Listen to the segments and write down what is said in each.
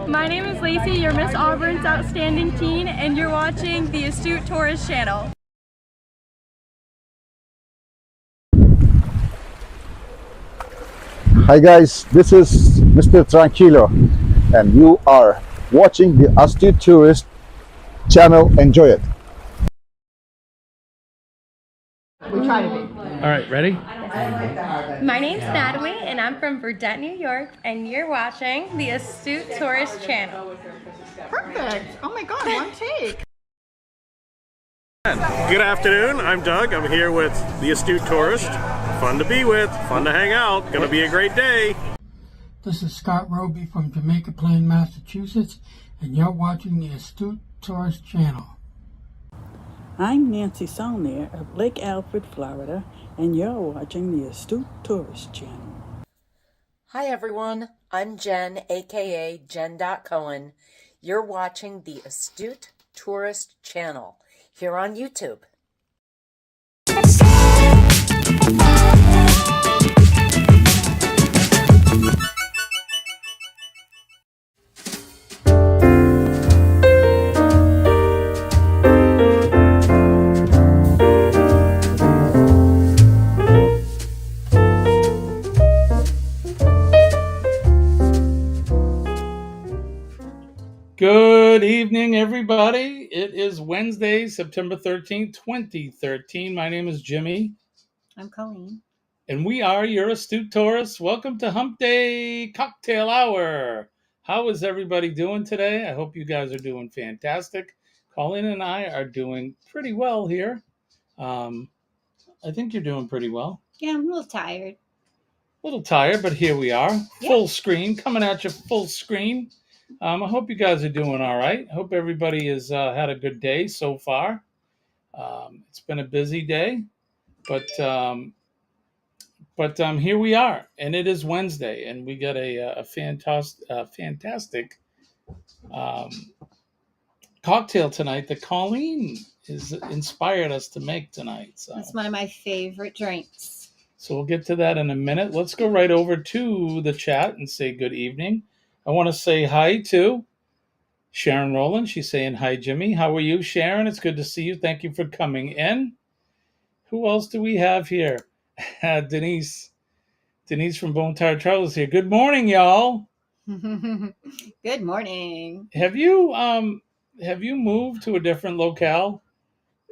My name is Lacey, you're Miss Auburn's Outstanding Teen, and you're watching the Astute Tourist Channel. Hi guys, this is Mr. Tranquilo, and you are watching the Astute Tourist Channel. Enjoy it. We try to be. All right, ready? My name's Natalie, and I'm from Burdett, New York, and you're watching the Astute Tourist Channel. Perfect. Oh my God, one take. Good afternoon, I'm Doug. I'm here with the Astute Tourist. Fun to be with, fun to hang out, gonna be a great day. This is Scott Roby from Jamaica Plain, Massachusetts, and you're watching the Astute Tourist Channel. I'm Nancy Saulnier of Lake Alfred, Florida, and you're watching the Astute Tourist Channel. Hi everyone, I'm Jen, aka Jen.Cohen. You're watching the Astute Tourist Channel here on YouTube. Good evening, everybody. It is Wednesday, September 13th, 2013. My name is Jimmy. I'm Colleen. And we are your Astute Tourists. Welcome to Hump Day Cocktail Hour. How is everybody doing today? I hope you guys are doing fantastic. Colleen and I are doing pretty well here. I think you're doing pretty well. Yeah, I'm a little tired. A little tired, but here we are. Yeah. Full screen, coming at you full screen. I hope you guys are doing all right. I hope everybody has had a good day so far. It's been a busy day, but here we are, and it is Wednesday, and we got a fantastic cocktail tonight that Colleen has inspired us to make tonight. So It's one of my favorite drinks. So we'll get to that in a minute. Let's go right over to the chat and say good evening. I want to say hi to Sharon Rowland. She's saying hi, Jimmy. How are you, Sharon? It's good to see you. Thank you for coming in. Who else do we have here? Denise. Denise from Bone Tired Travel is here. Good morning, y'all. Good morning. Have you moved to a different locale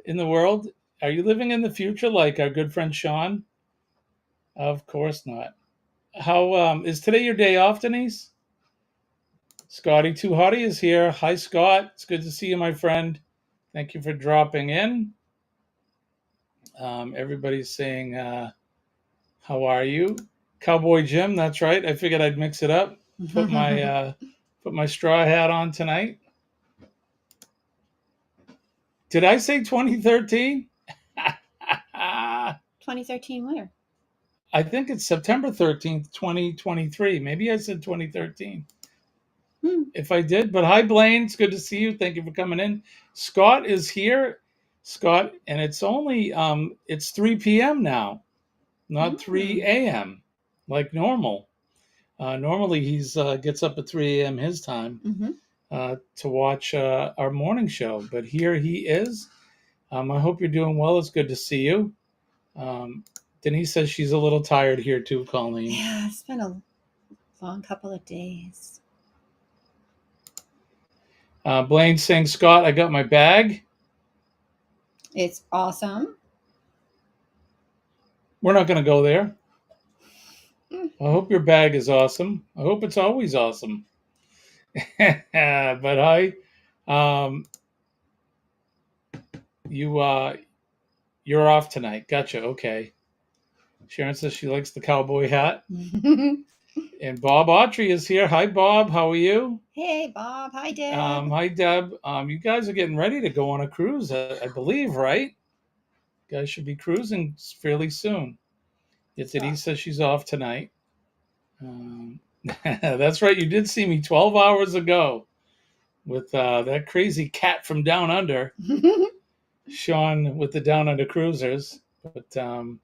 in the world? Are you living in the future like our good friend Sean? Of course not. How is today your day off, Denise? Scotty Too Hottie is here. Hi, Scott. It's good to see you, my friend. Thank you for dropping in. Everybody's saying, how are you? Cowboy Jim, that's right. I figured I'd mix it up. Put my straw hat on tonight. Did I say 2013? 2013 where? I think it's September 13th, 2023. Maybe I said 2013. If I did, but hi, Blaine. It's good to see you. Thank you for coming in. Scott is here. Scott, and it's only, it's 3 p.m. now, not 3 a.m. like normal. Normally he's gets up at 3 a.m. his time to watch our morning show, but here he is. I hope you're doing well. It's good to see you. Denise says she's a little tired here too, Colleen. Yeah, it's been a long couple of days. Blaine saying, Scott, I got my bag. It's awesome. We're not going to go there. I hope your bag is awesome. I hope it's always awesome. But Um, you're off tonight. Gotcha. Okay. Sharon says she likes the cowboy hat. And Bob Autry is here. Hi, Bob. How are you? Hey, Bob. Hi, Deb. Hi, Deb. You guys are getting ready to go on a cruise, I believe, right? You guys should be cruising fairly soon. Yet Denise says she's off tonight. That's right. You did see me 12 hours ago with that crazy cat from Down Under, Sean with the Down Under Cruisers. But all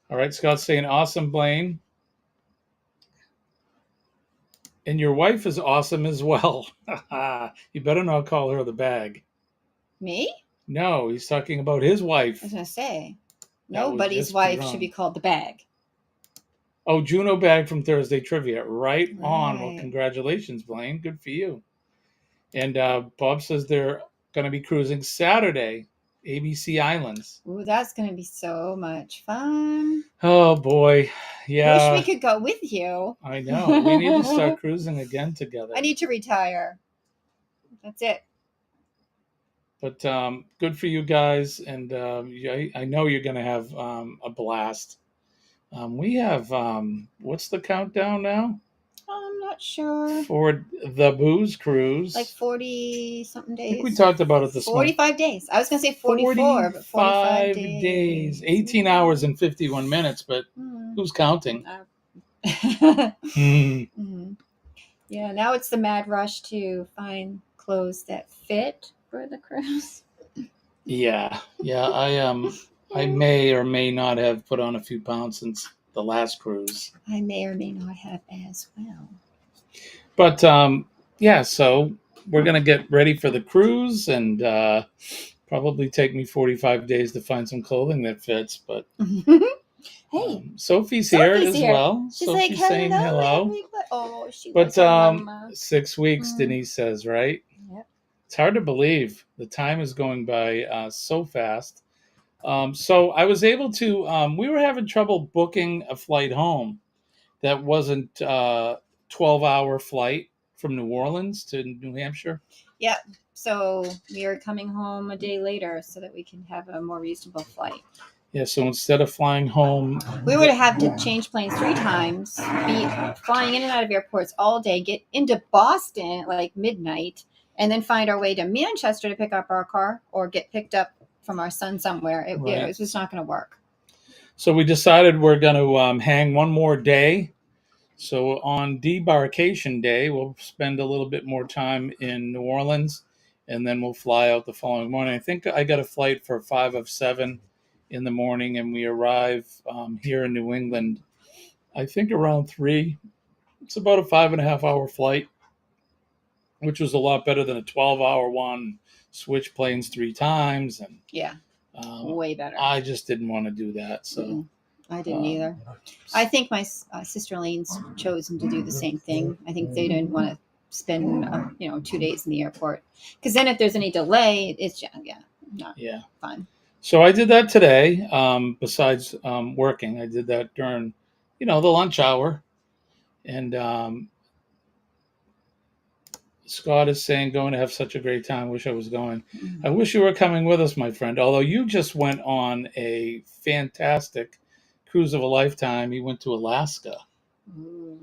right, Scott's saying awesome, Blaine. And your wife is awesome as well. You better not call her the bag. Me? No, he's talking about his wife. I was going to say, That would nobody's just be wife wrong. should be called the bag. Oh, Juno Bag from Thursday Trivia. Right on. Well, Right. congratulations, Blaine. Good for you. And Bob says they're going to be cruising Saturday, ABC Islands. Ooh, that's going to be so much fun. Oh, boy. Yeah. Wish we could go with you. I know. We need to start cruising again together. I need to retire. That's it. But good for you guys. And I know you're going to have a blast. We have, what's the countdown now? I'm not sure. For the booze cruise. Like 40 something days. I think we talked about it this morning. 45 days. I was going to say 44, but 45 days. 18 hours and 51 minutes, but who's counting? Mhm. Yeah, now it's the mad rush to find clothes that fit for the cruise. Yeah. I may or may not have put on a few pounds since the last cruise. I may or may not have as well. But yeah, so we're gonna get ready for the cruise, and probably take me 45 days to find some clothing that fits. But Hey, Sophie's here as here. well. She's Sophie's like, saying hello. everybody. Oh, she But was a mama. 6 weeks, Denise says, right? Yep. It's hard to believe. The time is going by so fast. So I was able to, we were having trouble booking a flight home that wasn't 12-hour flight from New Orleans to New Hampshire. Yeah. So we are coming home a day later so that we can have a more reasonable flight. Yeah, so instead of flying home, we would have to change planes 3 times, be flying in and out of airports all day, get into Boston at like midnight, and then find our way to Manchester to pick up our car or get picked up from our son somewhere. It was just not going to work. So we decided we're going to hang one more day. So on debarkation day, we'll spend a little bit more time in New Orleans, and then we'll fly out the following morning. I think I got a flight for 5 of 7 in the morning, and we arrive here in New England, I think around 3. It's about a 5.5 hour flight, which was a lot better than a 12-hour one. Switch planes 3 times, and way better. I just didn't want to do that, so I didn't either. I think my sister Elaine's chosen to do the same thing. I think they didn't want to spend 2 days in the airport, because then if there's any delay, it's not fun. So I did that today. Besides working, I did that during, the lunch hour. And Scott is saying, going to have such a great time. Wish I was going. I wish you were coming with us, my friend. Although you just went on a fantastic cruise of a lifetime. You went to Alaska. Ooh,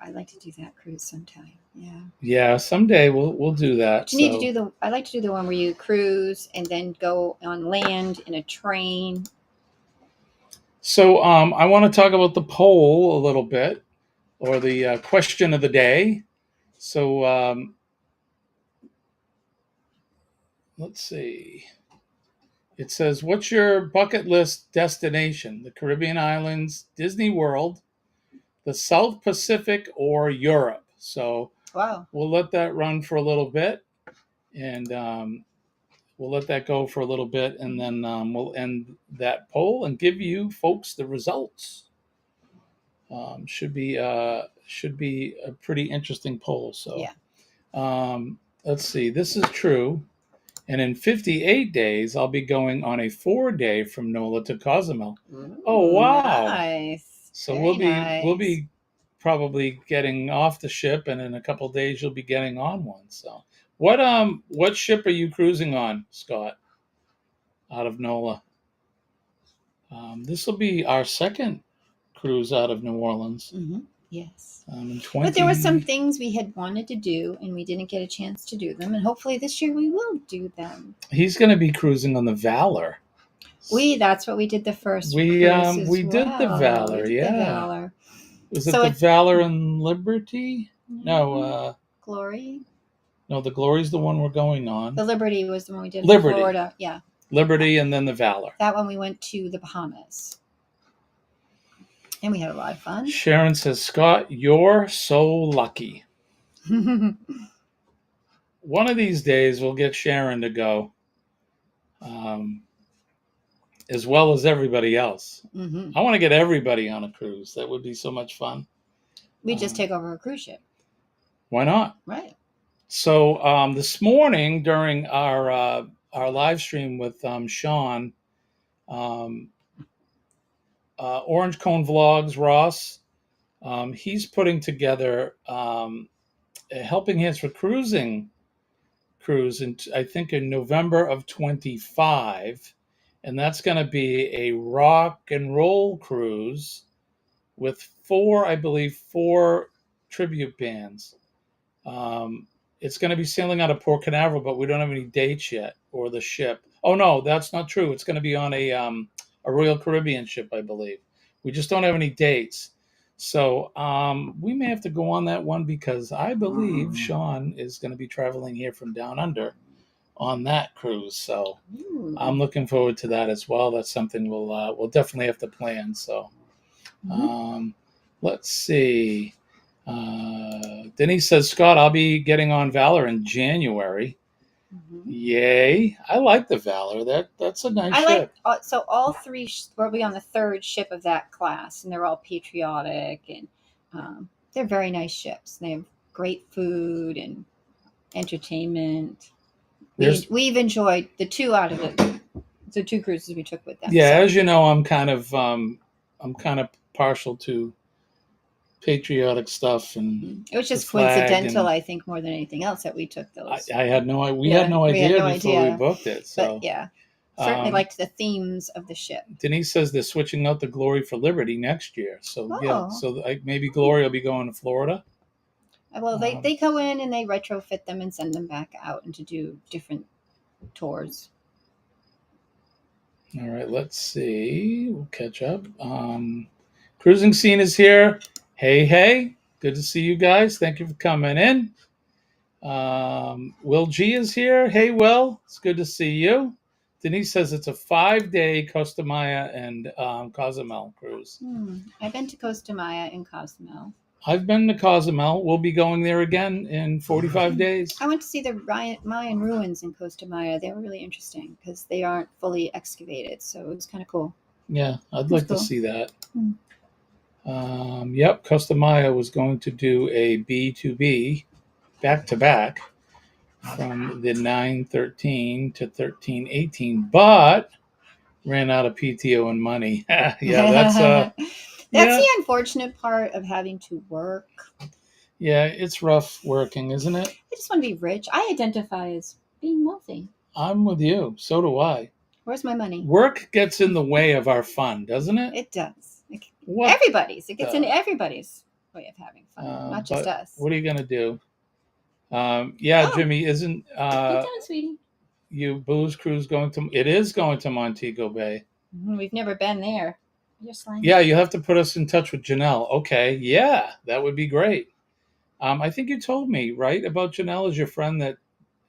I'd like to do that cruise sometime. Yeah. Yeah, someday we'll do that. You need to do I like to do the one where you cruise and then go on land in a train. So I want to talk about the poll a little bit, or the question of the day. So let's see. It says, what's your bucket list destination? The Caribbean islands, Disney World, the South Pacific, or Europe? So we'll let that run for a little bit, and we'll let that go for a little bit, and then we'll end that poll and give you folks the results. Should be a pretty interesting poll. So let's see. This is true. And in 58 days, I'll be going on a 4-day from NOLA to Cozumel. Oh, wow. Nice. So Very we'll be probably getting off the ship, and in a couple of days, you'll be getting on one. So What ship are you cruising on, Scott? Out of NOLA. This will be our second cruise out of New Orleans. Mm-hmm. Yes. In But there were some things we had wanted to do, and we didn't get a chance to do them. And hopefully this year we will do them. He's going to be cruising on the Valor. That's what we did the first We cruise as we did the well. Valor, We did yeah. the Valor. Was it So the Valor and Liberty? Mm-hmm. No, Glory. no, the Glory's the one we're going on. The Liberty was the one we did Liberty. in Florida. Yeah. Liberty and then the Valor. That one we went to the Bahamas. And we had a lot of fun. Sharon says, Scott, you're so lucky. One of these days we'll get Sharon to go, as well as everybody else. Mm-hmm. I want to get everybody on a cruise. That would be so much fun. We just take over a cruise ship. Why not? Right. So this morning during our live stream with Sean, Orange Cone Vlogs, Ross, he's putting together a Helping Hands for Cruising cruise, I think in November of 25. And that's going to be a rock and roll cruise with four tribute bands. It's going to be sailing out of Port Canaveral, but we don't have any dates yet, or the ship. Oh no, that's not true. It's going to be on a Royal Caribbean ship, I believe. We just don't have any dates. So we may have to go on that one because I believe Sean is going to be traveling here from down under on that cruise. So I'm looking forward to that as well. That's something we'll definitely have to plan. So let's see. Denise says, Scott, I'll be getting on Valor in January. Mm-hmm. Yay. I like the Valor. That's a nice ship. So all three will be on the third ship of that class, and they're all patriotic, and they're very nice ships. They have great food and entertainment. We've enjoyed the two cruises we took with them. Yeah, so. As you know, I'm kind of partial to patriotic stuff, and it was just coincidental, I think, more than anything else that we took those. I had no idea. We had no idea before we booked it. So but yeah, certainly liked the themes of the ship. Denise says they're switching out the Glory for Liberty next year. So maybe Glory will be going to Florida. Well, they go in and they retrofit them and send them back out and to do different tours. All right, let's see. We'll catch up. Cruising Scene is here. Hey, good to see you guys. Thank you for coming in. Will G is here. Hey, Will, it's good to see you. Denise says it's a 5-day Costa Maya and Cozumel cruise. I've been to Costa Maya and Cozumel. I've been to Cozumel. We'll be going there again in 45 days. I went to see the Mayan ruins in Costa Maya. They were really interesting because they aren't fully excavated, so it was kind of cool. Yeah, I'd like to see that. Yep, Costa Maya was going to do a B2B back-to-back from the 9/13 to 13/18, but ran out of PTO and money. Yeah, that's the unfortunate part of having to work. Yeah, it's rough working, isn't it? I just want to be rich. I identify as being wealthy. I'm with you. So do I. Where's my money? Work gets in the way of our fun, doesn't it? It does. It gets in everybody's way of having fun, not just us. What are you going to do? Jimmy, isn't Get down, sweetie. You booze cruise it is going to Montego Bay. We've never been there. Yeah, you have to put us in touch with Janelle. Okay, yeah, that would be great. I think you told me, right, about Janelle as your friend that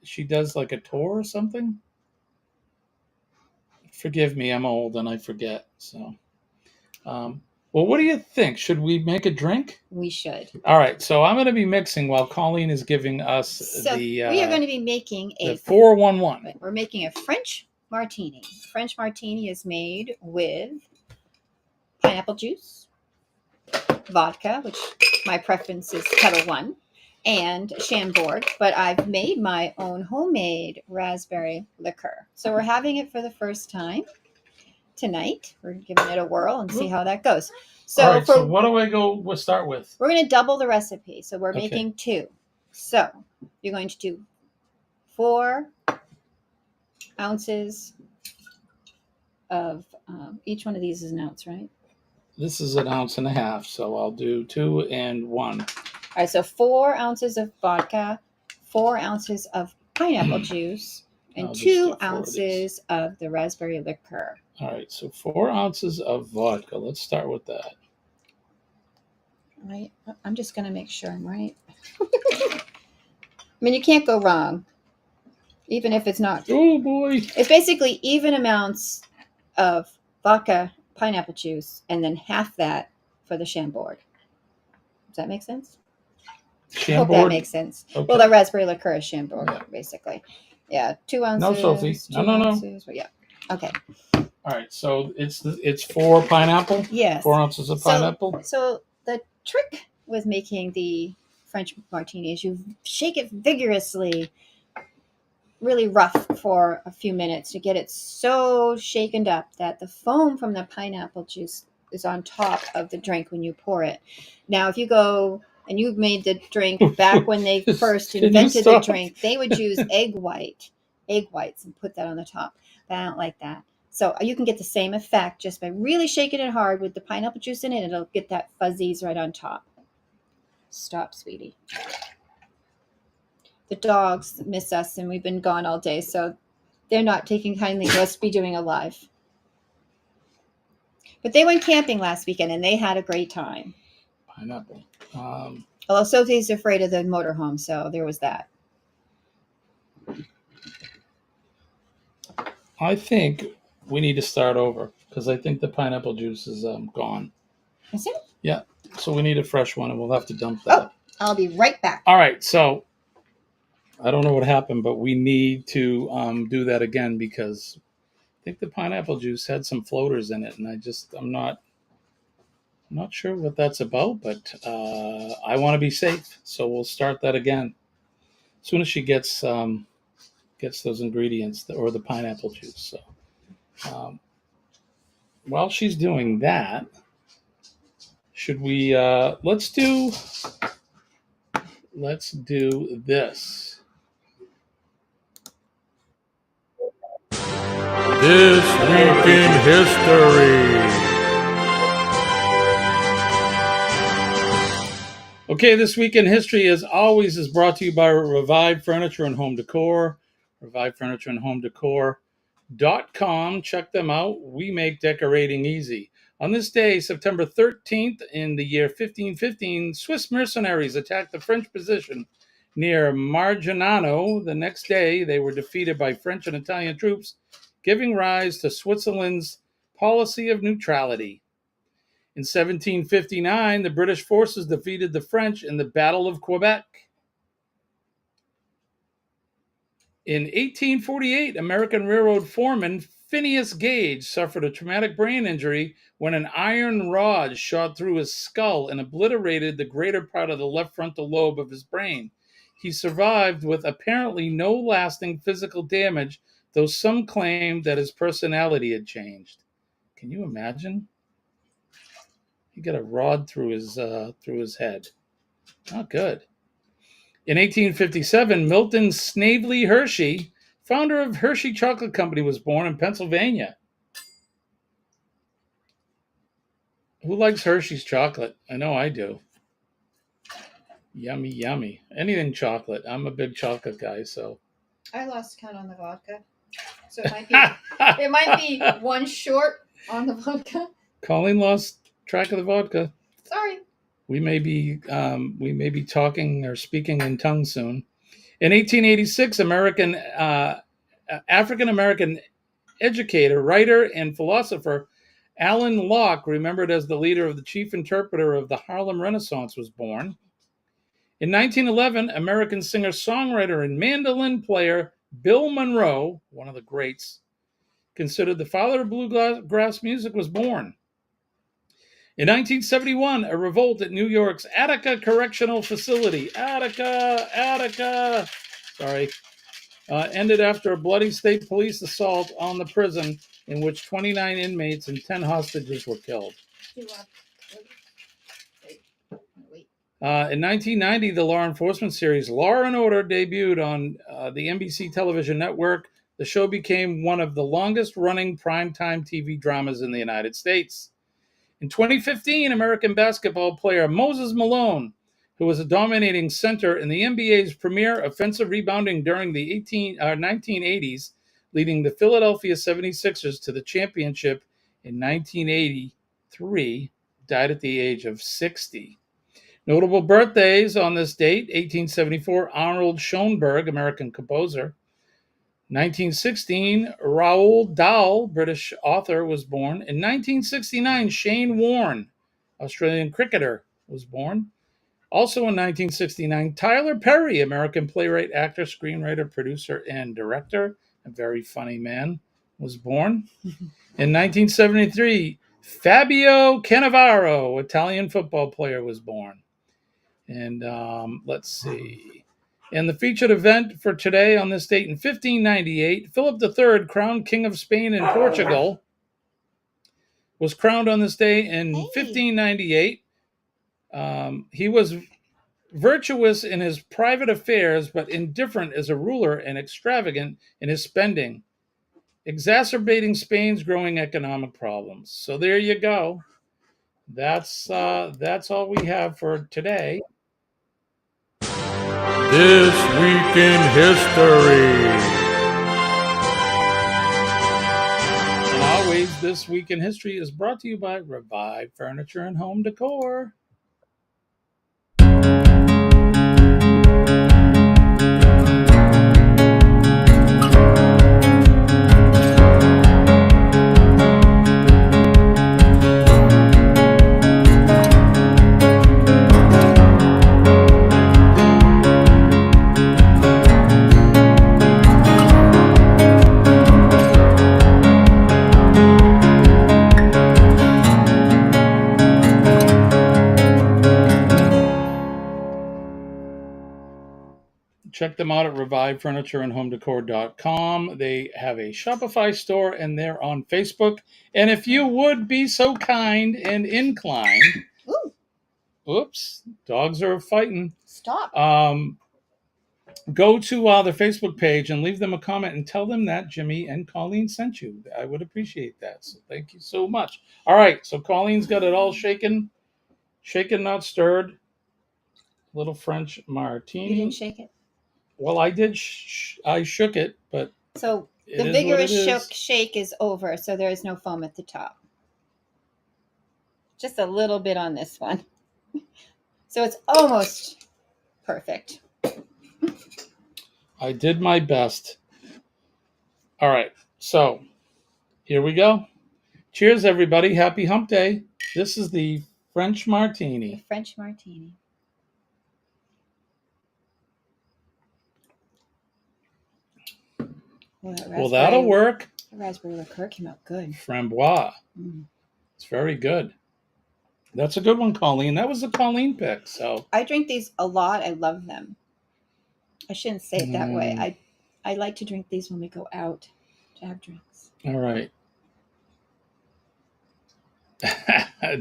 she does like a tour or something? Forgive me, I'm old and I forget. So, well, what do you think? Should we make a drink? We should. All right, so I'm going to be mixing while Colleen is giving us we are going to be making a 411. We're making a French martini. French martini is made with pineapple juice, vodka, which my preference is Kettle One, and Chambord, but I've made my own homemade raspberry liqueur. So we're having it for the first time tonight. We're giving it a whirl and see how that goes. So, all right, so what do we'll start with? We're going to double the recipe. So we're making 2. So you're going to do 4 ounces of each one of these is an ounce, right? This is 1.5 ounces, so I'll do 2 and 1. All right, so 4 ounces of vodka, 4 ounces of pineapple juice, and I'll just do 2 4 of ounces of the raspberry liqueur. All right, so 4 ounces of vodka. Let's start with that. Right, I'm just going to make sure I'm right. I mean, you can't go wrong, even if it's not. Oh boy! It's basically even amounts of vodka, pineapple juice, and then half that for the Chambord. Does that make sense? I hope that Chambord? makes sense. Okay. Well, the raspberry liqueur is Chambord, Yeah. basically. Yeah, 2 ounces. No, Sophie. No, 2 no, no. ounces. Yeah. Okay. All right, so it's 4 pineapple? Yes. 4 ounces of pineapple? So the trick with making the French martini is you shake it vigorously, really rough for a few minutes to get it so shaken up that the foam from the pineapple juice is on top of the drink when you pour it. Now, if you go and you've made the drink back when they first Can you invented the stop? drink, they would use egg whites and put that on the top. But I don't like that. So you can get the same effect just by really shaking it hard with the pineapple juice in it. It'll get that fuzzies right on top. Stop, sweetie. The dogs miss us, and we've been gone all day, so they're not taking kindly to us be doing a live. But they went camping last weekend, and they had a great time. Pineapple. Although Sophie's afraid of the motorhome, so there was that. I think we need to start over because I think the pineapple juice is gone. Is it? Yeah, so we need a fresh one, and we'll have to dump that. Oh, I'll be right back. All right, so I don't know what happened, but we need to do that again because I think the pineapple juice had some floaters in it, and I'm not sure what that's about, but I want to be safe, so we'll start that again as soon as she gets those ingredients or the pineapple juice. So while she's doing that, should we let's do this. This Week in History. Okay, This Week in History, as always, is brought to you by Revive Furniture and Home Decor. Revive Furniture and Home Decor.com. Check them out. We make decorating easy. On this day, September 13th, in the year 1515, Swiss mercenaries attacked the French position near Margiano. The next day, they were defeated by French and Italian troops, giving rise to Switzerland's policy of neutrality. In 1759, the British forces defeated the French in the Battle of Quebec. In 1848, American railroad foreman Phineas Gage suffered a traumatic brain injury when an iron rod shot through his skull and obliterated the greater part of the left frontal lobe of his brain. He survived with apparently no lasting physical damage, though some claimed that his personality had changed. Can you imagine? He got a rod through his head. Not good. In 1857, Milton Snavely Hershey, founder of Hershey Chocolate Company, was born in Pennsylvania. Who likes Hershey's chocolate? I know I do. Yummy, yummy. Anything chocolate. I'm a big chocolate guy, so. I lost count on the vodka, so it might be one short on the vodka. Colleen lost track of the vodka. Sorry. We may be talking or speaking in tongues soon. In 1886, African-American educator, writer, and philosopher Alan Locke, remembered as the leader of the chief interpreter of the Harlem Renaissance, was born. In 1911, American singer-songwriter and mandolin player Bill Monroe, one of the greats, considered the father of bluegrass music, was born. In 1971, a revolt at New York's Attica Correctional Facility, ended after a bloody state police assault on the prison in which 29 inmates and 10 hostages were killed. Wait. In 1990, the law enforcement series Law and Order debuted on the NBC television network. The show became one of the longest-running primetime TV dramas in the United States. In 2015, American basketball player Moses Malone, who was a dominating center in the NBA's premier offensive rebounding during the 1980s, leading the Philadelphia 76ers to the championship in 1983, died at the age of 60. Notable birthdays on this date: 1874, Arnold Schoenberg, American composer. 1916, Roald Dahl, British author, was born. In 1969, Shane Warne, Australian cricketer, was born. Also in 1969, Tyler Perry, American playwright, actor, screenwriter, producer, and director, a very funny man, was born. In 1973, Fabio Cannavaro, Italian football player, was born. And let's see. And the featured event for today on this date in 1598, Philip III, crowned King of Spain and Portugal, was crowned on this day in 1598. He was virtuous in his private affairs, but indifferent as a ruler and extravagant in his spending, exacerbating Spain's growing economic problems. So there you go. That's all we have for today. This Week in History. And always, This Week in History is brought to you by Revive Furniture and Home Decor. Check them out at revivefurnitureandhomedecor.com. They have a Shopify store and they're on Facebook. And if you would be so kind and inclined, oops, dogs are fighting. Stop. Go to the Facebook page and leave them a comment and tell them that Jimmy and Colleen sent you. I would appreciate that. So thank you so much. All right, so Colleen's got it all shaken, not stirred. Little French martini. You didn't shake it? Well, I did. I shook it, but so the vigorous shake is over, so there is no foam at the top. Just a little bit on this one, so it's almost perfect. I did my best. All right, so here we go. Cheers, everybody! Happy Hump Day. This is the French martini. The French martini. Well, that'll work. The raspberry liqueur came out good. Framboise. It's very good. That's a good one, Colleen. That was a Colleen pick. So I drink these a lot. I love them. I shouldn't say it that way. I like to drink these when we go out to have drinks. All right.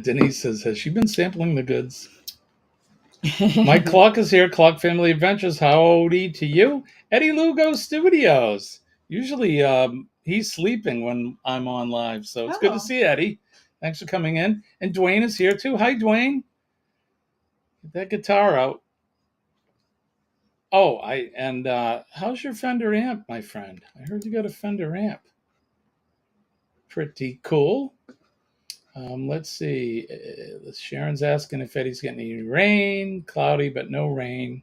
Denise says, has she been sampling the goods? Mike Clark is here. Clark Family Adventures. Howdy to you. Eddie Lugo Studios. Usually he's sleeping when I'm on live, so it's good to see Eddie. Thanks for coming in. And Dwayne is here too. Hi, Dwayne. Get that guitar out. Oh, how's your Fender amp, my friend? I heard you got a Fender amp. Pretty cool. Let's see. Sharon's asking if Eddie's getting any rain. Cloudy, but no rain.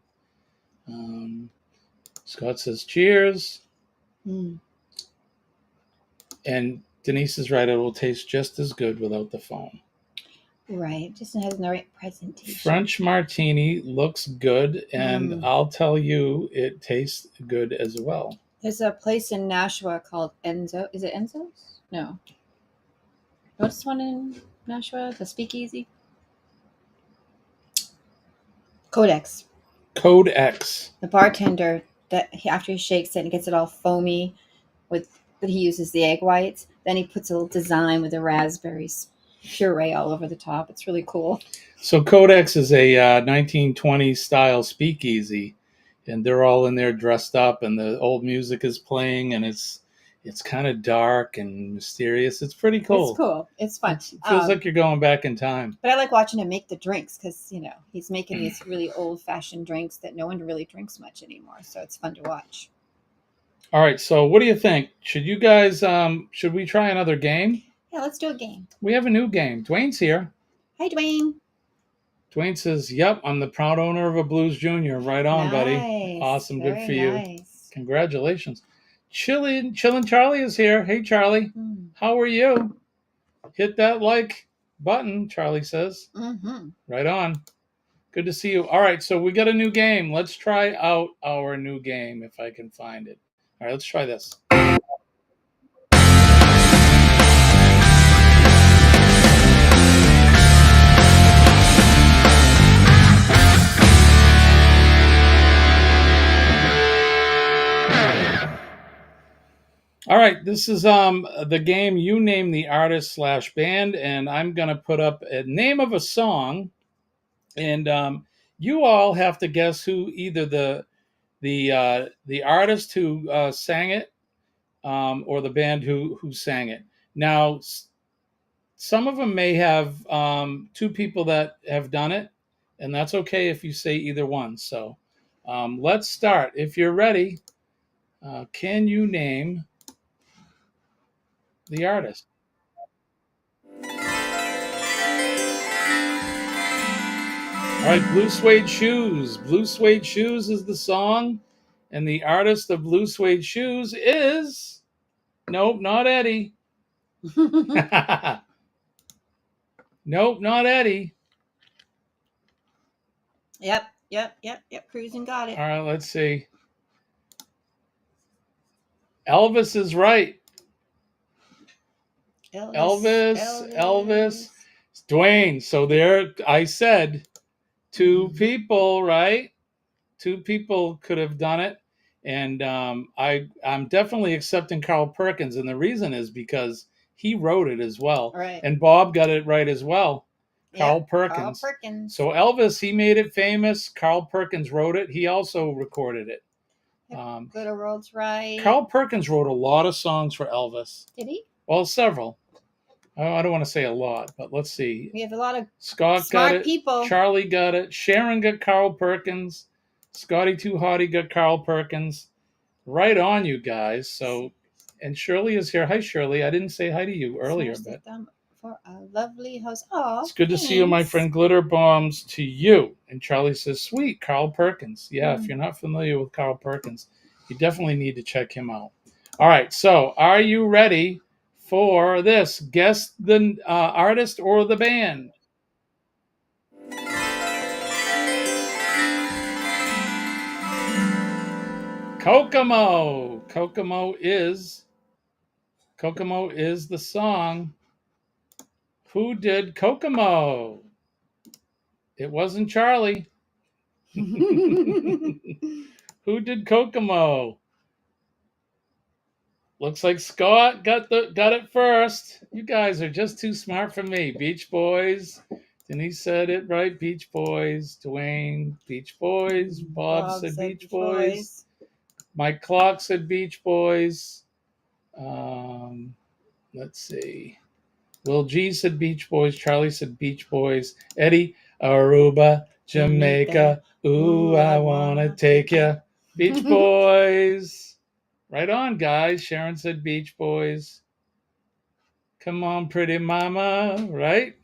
Scott says cheers. And Denise is right. It will taste just as good without the foam. Right. Just has the right presentation. French martini looks good, and I'll tell you, it tastes good as well. There's a place in Nashua called Enzo. Is it Enzo's? No. What's one in Nashua? The Speakeasy? Codex. The bartender, after he shakes it and gets it all foamy, but he uses the egg whites. Then he puts a little design with the raspberries. puree all over the top. It's really cool. So Codex is a 1920s style speakeasy, and they're all in there dressed up, and the old music is playing, and it's kind of dark and mysterious. It's pretty cool. It's cool. It's fun. It feels like you're going back in time. But I like watching him make the drinks because, he's making these really old-fashioned drinks that no one really drinks much anymore. So it's fun to watch. All right, so what do you think? Should you guys, should we try another game? Yeah, let's do a game. We have a new game. Dwayne's here. Hi, Dwayne. Dwayne says, yep, I'm the proud owner of a Blues Junior. Right on, buddy. Awesome. Good for you. Nice. Congratulations. Chillin' Charlie is here. Hey, Charlie. How are you? Hit that like button, Charlie says. Mm-hmm. Right on. Good to see you. All right, so we got a new game. Let's try out our new game if I can find it. All right, let's try this. All right, this is the game. You name the artist / band, and I'm gonna put up a name of a song, and you all have to guess who either the artist who sang it or the band who sang it. Now, some of them may have two people that have done it, and that's okay if you say either one. So let's start. If you're ready, can you name the artist? All right, Blue Suede Shoes. Blue Suede Shoes is the song, and the artist of Blue Suede Shoes is... Nope, not Eddie. Nope, not Eddie. Yep. Cruising got it. All right, let's see. Elvis is right. Elvis. Dwayne. So there, I said two people, right? Two people could have done it. And I'm definitely accepting Carl Perkins. And the reason is because he wrote it as well. Right. And Bob got it right as well. Carl Perkins. Carl Perkins. So Elvis, he made it famous. Carl Perkins wrote it. He also recorded it. Good Old World's Right. Carl Perkins wrote a lot of songs for Elvis. Did he? Well, several. I don't want to say a lot, but let's see. We have a lot of Scott smart got it. people. Charlie got it. Sharon got Carl Perkins. Scotty Too Hottie got Carl Perkins. Right on, you guys. So, and Shirley is here. Hi, Shirley. I didn't say hi to you earlier, but for a lovely host. Oh, it's good to see you, my friend. Glitter bombs to you. And Charlie says, "Sweet, Carl Perkins." Yeah, if you're not familiar with Carl Perkins, you definitely need to check him out. All right. So, are you ready for this? Guess the artist or the band. Kokomo. Kokomo is the song. Who did Kokomo? It wasn't Charlie. Who did Kokomo? Looks like Scott got it first. You guys are just too smart for me. Beach Boys. Denise said it right. Beach Boys. Dwayne. Beach Boys. Bob said Beach Boys. Mike Clark said Beach Boys. Let's see. Will G said Beach Boys. Charlie said Beach Boys. Eddie, Aruba, Jamaica. Ooh, I wanna take ya. Beach Boys. Right on, guys. Sharon said Beach Boys. Come on, pretty mama. Right?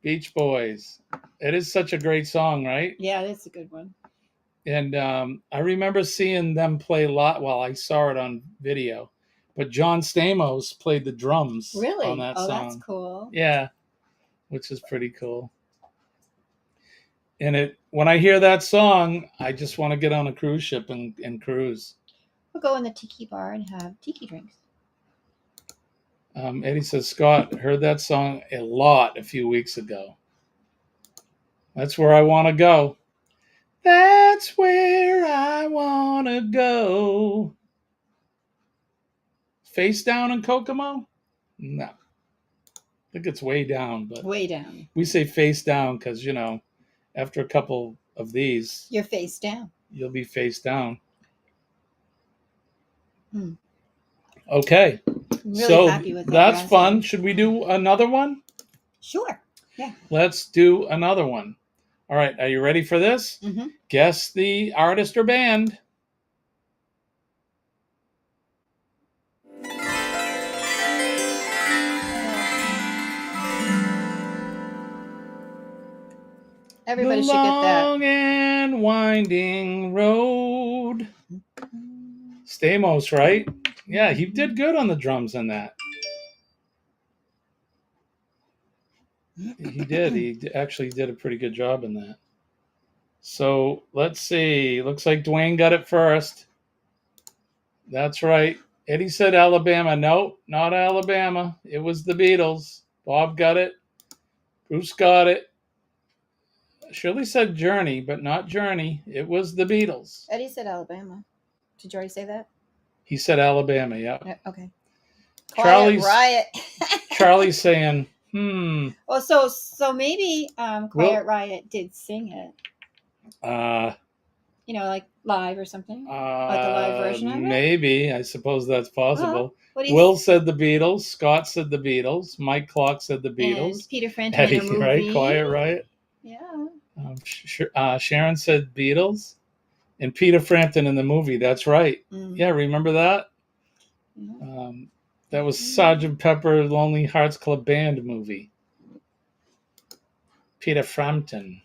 Beach Boys. It is such a great song, right? Yeah, it's a good one. And I remember seeing them play a lot. Well, I saw it on video. But John Stamos played the drums on that song. Oh, that's cool. Yeah, which is pretty cool. And when I hear that song, I just want to get on a cruise ship and cruise. We'll go in the tiki bar and have tiki drinks. Eddie says, Scott, heard that song a lot a few weeks ago. That's where I want to go. That's where I want to go. Face down in Kokomo? No. think it's way down, but Way down. we say face down because, after a couple of these, You're face down. you'll be face down. Hmm. Okay. I'm really So happy with that. that's raspberry. fun. Should we do another one? Sure. Yeah. Let's do another one. All right. Are you ready for this? Mm-hmm. Guess the artist or band. Everybody The should get that. long and winding road. Stamos, right? Yeah, he did good on the drums in that. He did. He actually did a pretty good job in that. So let's see. Looks like Dwayne got it first. That's right. Eddie said Alabama. No, not Alabama. It was the Beatles. Bob got it. Bruce got it. Shirley said Journey, but not Journey. It was the Beatles. Eddie said Alabama. Did you already say that? He said Alabama, yeah. Okay. Charlie's Riot. Charlie's saying, Well, so maybe Quiet Riot did sing it. Like live or something. Like a live version of it? Maybe. I suppose that's possible. What do you Will said the Beatles. Scott said the Beatles. Mike Clark said the Beatles. And Peter Frampton Eddie, in a movie. right? Quiet Riot. Yeah. Sharon said Beatles. And Peter Frampton in the movie. That's right. Mm. Yeah, remember that? Yeah. That was Sgt. Pepper Lonely Hearts Club Band movie. Peter Frampton.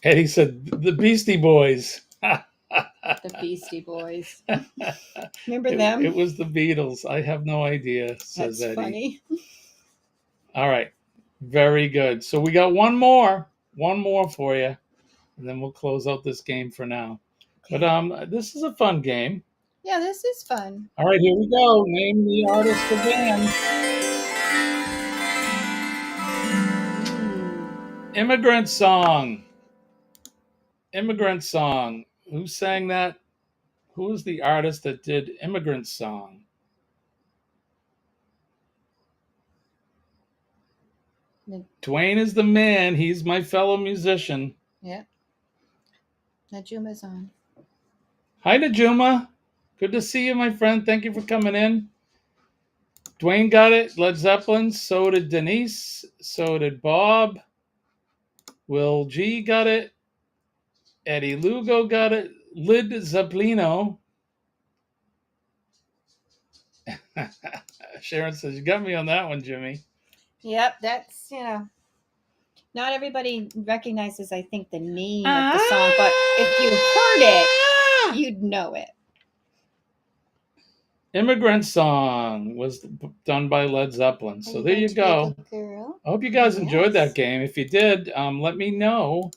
Eddie said the Beastie Boys. The Beastie Boys. Remember them? It was the Beatles. I have no idea, says That's Eddie. funny. All right. Very good. So we got one more for you, and then we'll close out this game for now. Okay. But this is a fun game. Yeah, this is fun. All right, here we go. Name the artist or band. Immigrant Song. Immigrant Song. Who sang that? Who is the artist that did Immigrant Song? Dwayne is the man. He's my fellow musician. Yeah. Najuma's on. Hi, Najuma. Good to see you, my friend. Thank you for coming in. Dwayne got it. Led Zeppelin. So did Denise. So did Bob. Will G got it. Eddie Lugo got it. Lid Zeppelino. Sharon says, you got me on that one, Jimmy. Yep, that's, not everybody recognizes, I think, the name of the song, but if you heard it, you'd know it. Immigrant Song was done by Led Zeppelin. So there you go. Girl? I hope you guys enjoyed that game. If you did, let me know,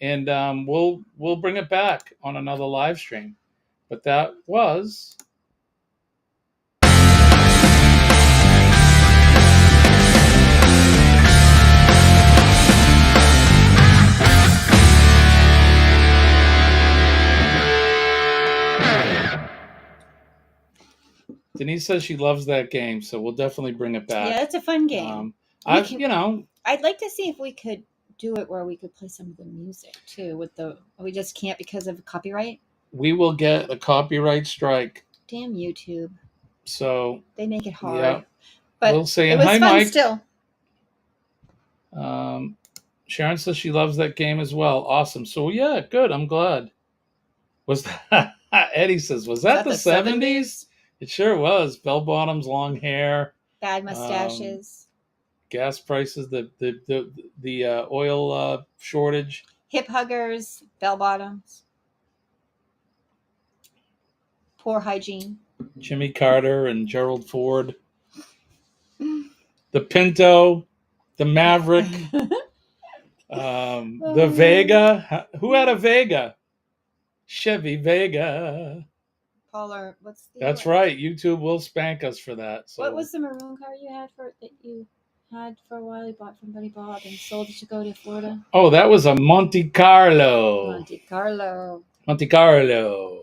and we'll bring it back on another live stream. But that was Denise says she loves that game, so we'll definitely bring it back. Yeah, it's a fun game. I'd like to see if we could do it where we could play some of the music too. We just can't because of copyright. We will get a copyright strike. Damn YouTube. So they make it hard. Yeah, but we'll say it was hi, fun Mike. Still. Sharon says she loves that game as well. Awesome. So yeah, good. I'm glad. Was that Eddie says, was that the 70s? It sure was. Bell bottoms, long hair, bad mustaches, gas prices, the oil shortage, hip huggers, bell bottoms, poor hygiene. Jimmy Carter and Gerald Ford, the Pinto, the Maverick, the Vega. Who had a Vega? Chevy Vega. Paula, what's the? That's right. YouTube will spank us for that. So. What was the maroon car you had for a while? You bought from Buddy Bob and sold it to go to Florida. Oh, that was a Monte Carlo. Monte Carlo. Monte Carlo.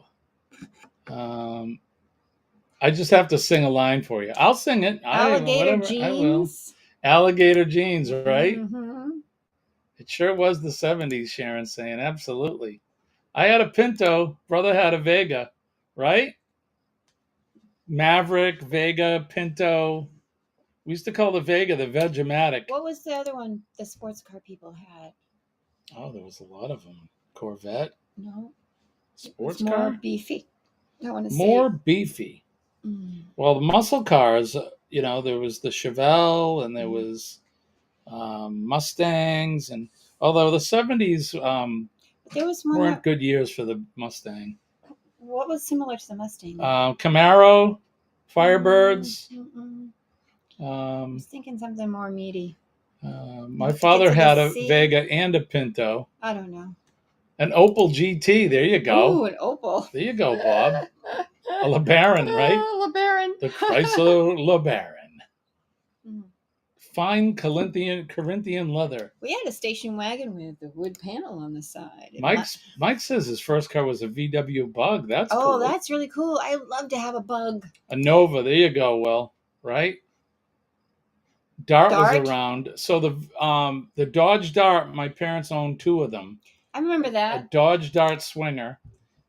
I just have to sing a line for you. I'll sing it. Alligator jeans. Alligator jeans, right? Mm-hmm. It sure was the 70s, Sharon saying. Absolutely. I had a Pinto. Brother had a Vega, right? Maverick, Vega, Pinto. We used to call the Vega the Vegematic. What was the other one the sports car people had? Oh, there was a lot of them. Corvette. No. Sports It's more car? beefy. I want to More say. beefy. Mm. Well, the muscle cars, there was the Chevelle and there was Mustangs. And although the 70s There was one. weren't good years for the Mustang. What was similar to the Mustang? Camaro, Firebirds. I was thinking something more meaty. My father had a Vega and a Pinto. I don't know. An Opel GT. There you go. Ooh, an Opel. There you go, Bob. A LeBaron, right? LeBaron. The Chrysler LeBaron. Mm. Fine Corinthian leather. We had a station wagon with the wood panel on the side. Mike says his first car was a VW Bug. That's cool. That's really cool. I would love to have a Bug. A Nova. There you go, Will. Right? Dart was around. So the Dodge Dart, my parents owned two of them. I remember that. A Dodge Dart Swinger.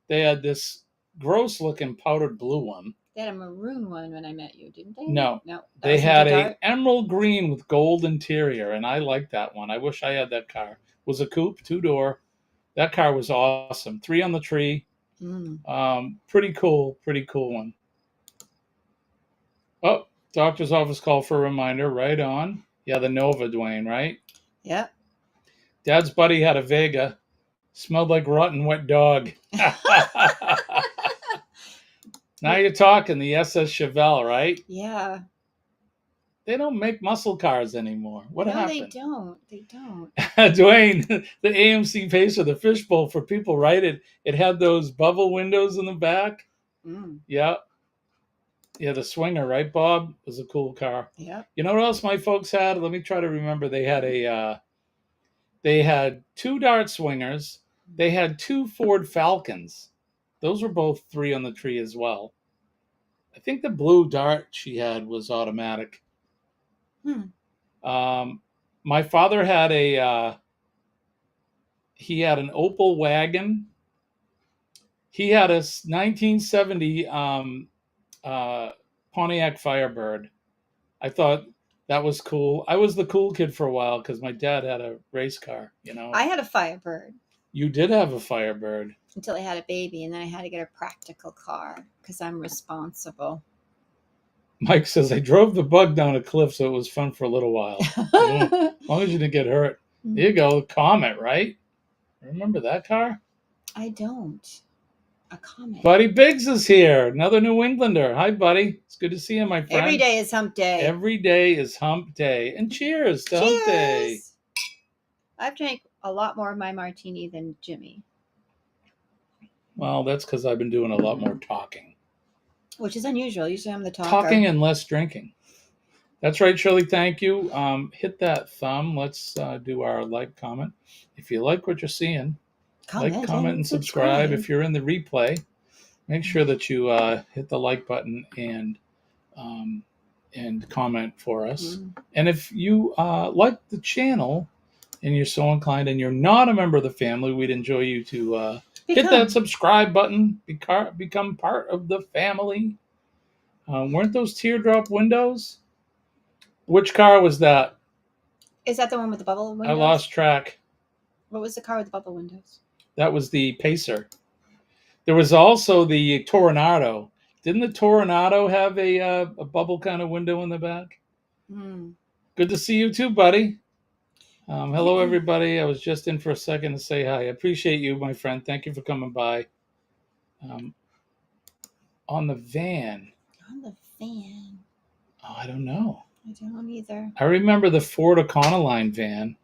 They had this gross-looking powdered blue one. They had a maroon one when I met you, didn't they? No. No. They had a emerald green with gold interior, and I liked that one. I wish I had that car. It was a coupe, 2-door. That car was awesome. 3 on the tree. Pretty cool one. Oh, doctor's office call for a reminder. Right on. Yeah, the Nova, Dwayne, right? Yep. Dad's buddy had a Vega. Smelled like rotten wet dog. Now you're talking the SS Chevelle, right? Yeah. They don't make muscle cars anymore. What happened? No, they don't. Dwayne, the AMC Pacer, the fishbowl for people, right? It had those bubble windows in the back. Yeah. Yeah, the Swinger, right, Bob? Was a cool car. Yeah. You know what else my folks had? Let me try to remember. They had 2 Dart Swingers. They had 2 Ford Falcons. Those were both 3 on the tree as well. I think the blue Dart she had was automatic. My father had he had an Opel wagon. He had a 1970 Pontiac Firebird. I thought that was cool. I was the cool kid for a while because my dad had a race car, I had a Firebird. You did have a Firebird. Until I had a baby, and then I had to get a practical car because I'm responsible. Mike says, I drove the Bug down a cliff, so it was fun for a little while. As long as you didn't get hurt. There you go, Comet, right? Remember that car? I don't. A Comet. Buddy Biggs is here, another New Englander. Hi, buddy. It's good to see you, my friend. Every day is Hump Day. Every day is Hump Day. And cheers to Hump Day. I've drank a lot more of my martini than Jimmy. Well, that's because I've been doing a lot more talking. Which is unusual. Usually I'm the talker. Talking and less drinking. That's right, Shirley. Thank you. Hit that thumb. Let's do our like, comment. If you like what you're seeing, like, comment, and subscribe. If you're in the replay, make sure that you hit the like button and comment for us. And if you like the channel and you're so inclined and you're not a member of the family, we'd enjoy you to hit that subscribe button, become part of the family. Weren't those teardrop windows? Which car was that? Is that the one with the bubble windows? I lost track. What was the car with the bubble windows? That was the Pacer. There was also the Toronado. Didn't the Toronado have a bubble kind of window in the back? Good to see you too, buddy. Hello, everybody. I was just in for a second to say hi. I appreciate you, my friend. Thank you for coming by. On the van. On the van. Oh, I don't know. I don't either. I remember the Ford Econoline van.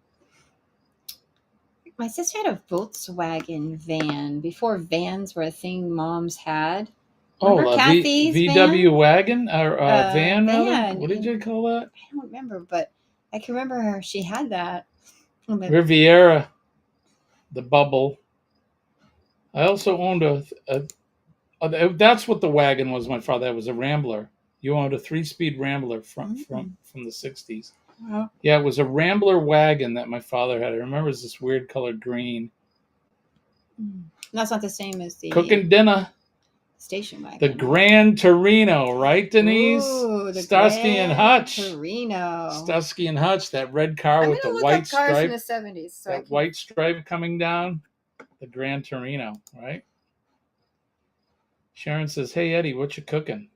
My sister had a Volkswagen van before vans were a thing moms had. Remember Kathy's VW van? wagon or van? Van. What did you call that? I don't remember, but I can remember her. She had that. Riviera, the bubble. I also owned that's what the wagon was. My father, that was a Rambler. You owned a 3-speed Rambler from the 60s. Wow. Yeah, it was a Rambler wagon that my father had. I remember it was this weird colored green. That's not the same as the Cooking dinner. station wagon. The Grand Torino, right, Denise? Ooh, the Starsky and Grand Hutch. Torino. Starsky and Hutch, that red car I'm with the gonna look white up cars stripe. in the 70s. So That white stripe coming down. The Grand Torino, right? Sharon says, "Hey Eddie, what you cooking?"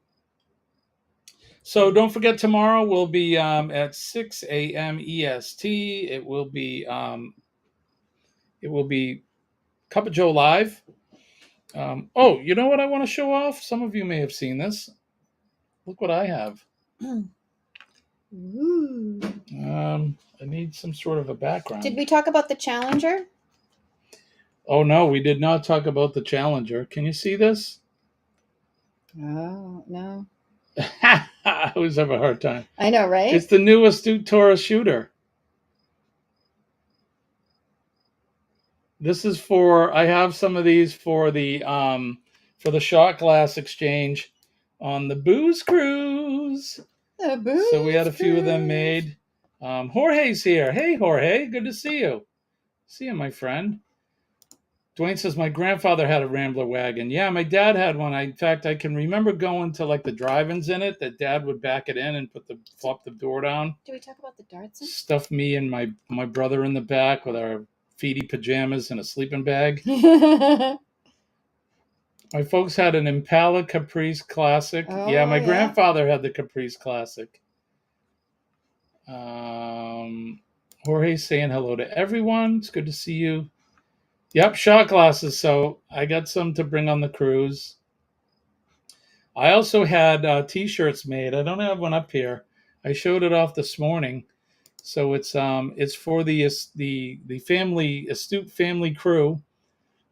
So don't forget, tomorrow will be at 6 a.m. EST. It will be Cup of Joe Live. Oh, you know what I want to show off? Some of you may have seen this. Look what I have. Ooh. I need some sort of a background. Did we talk about the Challenger? Oh no, we did not talk about the Challenger. Can you see this? Oh, no. I always have a hard time. I know, right? It's the new Astute Taurus shooter. This is I have some of these for the shot glass exchange on the booze cruise. The booze So we had a few of them cruise. made. Jorge's here. Hey Jorge, good to see you. See you, my friend. Dwayne says my grandfather had a Rambler wagon. Yeah, my dad had one. In fact, I can remember going to like the drive-ins in it. That Dad would back it in and flop the door down. Did we talk about the darts? Stuff me and my brother in the back with our feety pajamas and a sleeping bag. My folks had an Impala Caprice Classic. Oh, yeah, my yeah. grandfather had the Caprice Classic. Jorge's saying hello to everyone. It's good to see you. Yep, shot glasses. So I got some to bring on the cruise. I also had T-shirts made. I don't have one up here. I showed it off this morning. So it's for the family Astute family crew.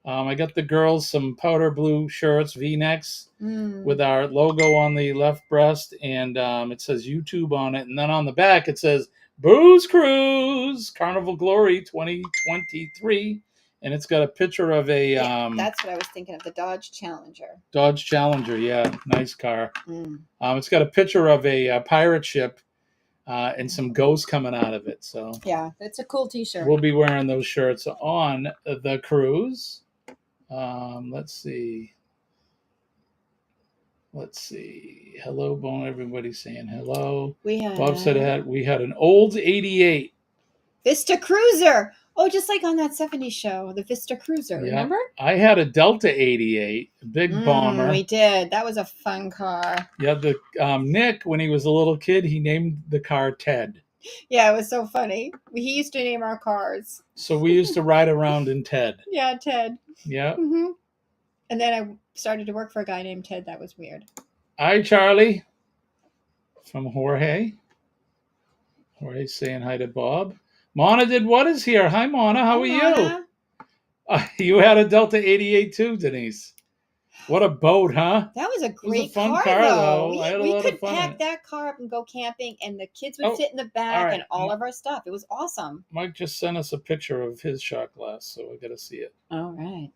I got the girls some powder blue shirts, V-necks, with our logo on the left breast, and it says YouTube on it. And then on the back it says Booze Cruise Carnival Glory 2023. And it's got a picture of a that's what I was thinking of, the Dodge Challenger. Dodge Challenger, yeah, nice car. It's got a picture of a pirate ship and some ghosts coming out of it. So yeah, it's a cool T-shirt. We'll be wearing those shirts on the cruise. Let's see. Hello, Bone. Everybody's saying hello. Bob said we had an old 88 Vista Cruiser. Oh, just like on that 70s show, the Vista Cruiser. Yeah. Remember? I had a Delta 88, a big bomber. We did. That was a fun car. Yeah, the Nick, when he was a little kid, he named the car Ted. Yeah, it was so funny. He used to name our cars. So we used to ride around in Ted. Yeah, Ted. Yeah. Mm-hmm. And then I started to work for a guy named Ted. That was weird. Hi, Charlie. From Jorge. Jorge's saying hi to Bob. Mona did what is here? Hi, Mona. How are you? You had a Delta 88 too, Denise. What a boat, huh? That was a great fun car, though. I had a we lot could of fun pack that car up and go camping, and the kids would sit in the back and all of our stuff. It was awesome. Mike just sent us a picture of his shot glass, so I got to see it. All right.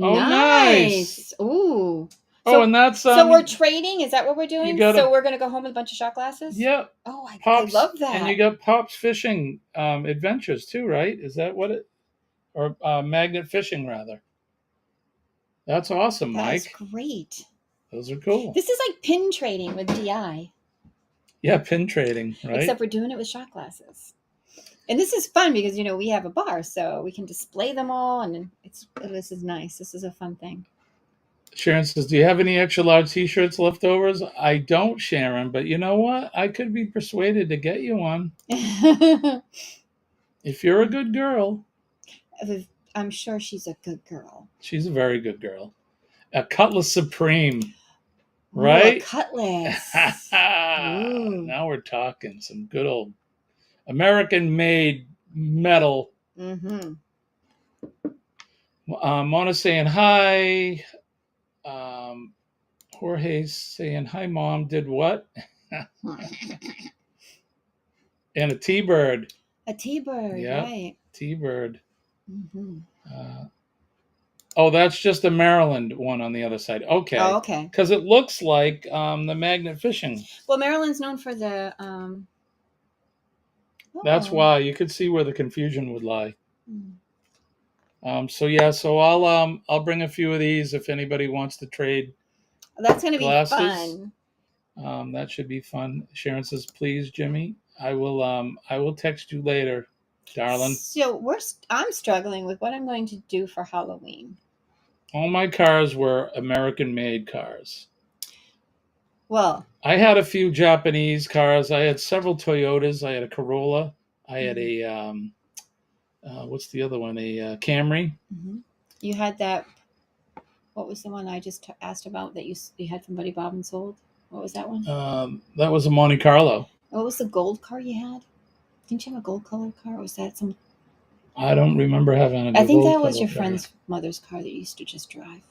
Oh, nice. Ooh. So, and that's so we're trading. Is that what we're doing? So we're gonna go home with a bunch of shot glasses. Yeah. Oh, I love that. And you got Pop's Fishing Adventures too, right? Is that what it? Or Magnet Fishing rather. That's awesome, Mike. That's great. Those are cool. This is like pin trading with DI. Yeah, pin trading, right? Except we're doing it with shot glasses. And this is fun because we have a bar, so we can display them all, and this is nice. This is a fun thing. Sharon says, do you have any extra large T-shirts leftovers? I don't, Sharon, but you know what? I could be persuaded to get you one. If you're a good girl. I'm sure she's a good girl. She's a very good girl. A Cutlass Supreme, right? Ooh, a Cutlass. Now we're talking some good old American-made metal. Mm-hmm. Mona's saying hi. Jorge's saying, hi, Mom. Did what? And a T-Bird. A T-Bird, yep. right. T-Bird. Mm-hmm. Oh, that's just a Maryland one on the other side. Okay. Oh, okay. Because it looks like the magnet fishing. Well, Maryland's known for the. That's oh. why you could see where the confusion would lie. Hmm. So yeah, so I'll bring a few of these if anybody wants to trade. That's gonna glasses. be fun. That should be fun. Sharon says, "Please, Jimmy, I will text you later, darling." So I'm struggling with what I'm going to do for Halloween. All my cars were American-made cars. Well, I had a few Japanese cars. I had several Toyotas. I had a Corolla. I had a what's the other one? A Camry. Mm-hmm. You had that. What was the one I just asked about that you had from Buddy Bob and sold? What was that one? That was a Monte Carlo. What was the gold car you had? Didn't you have a gold colored car? Or was that some? I don't remember having a I think gold that was your car. friend's mother's car that you used to just drive.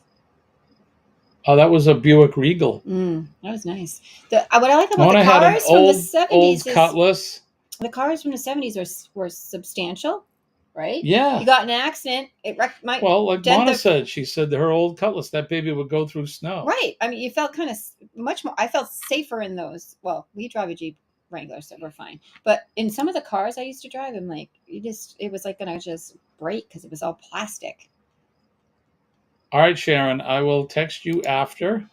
Oh, that was a Buick Regal. That was nice. What I like about When the I had cars an from old, the 70s old is Cutlass. the cars from the 70s were substantial, right? Yeah. You got in an accident, it wrecked my. Well, like Mona said, she said her old Cutlass, that baby would go through snow. Right. I mean, you felt kind of much more. I felt safer in those. Well, we drive a Jeep Wrangler, so we're fine. But in some of the cars I used to drive, I'm like, it was like gonna just break because it was all plastic. All right, Sharon, I will text you after.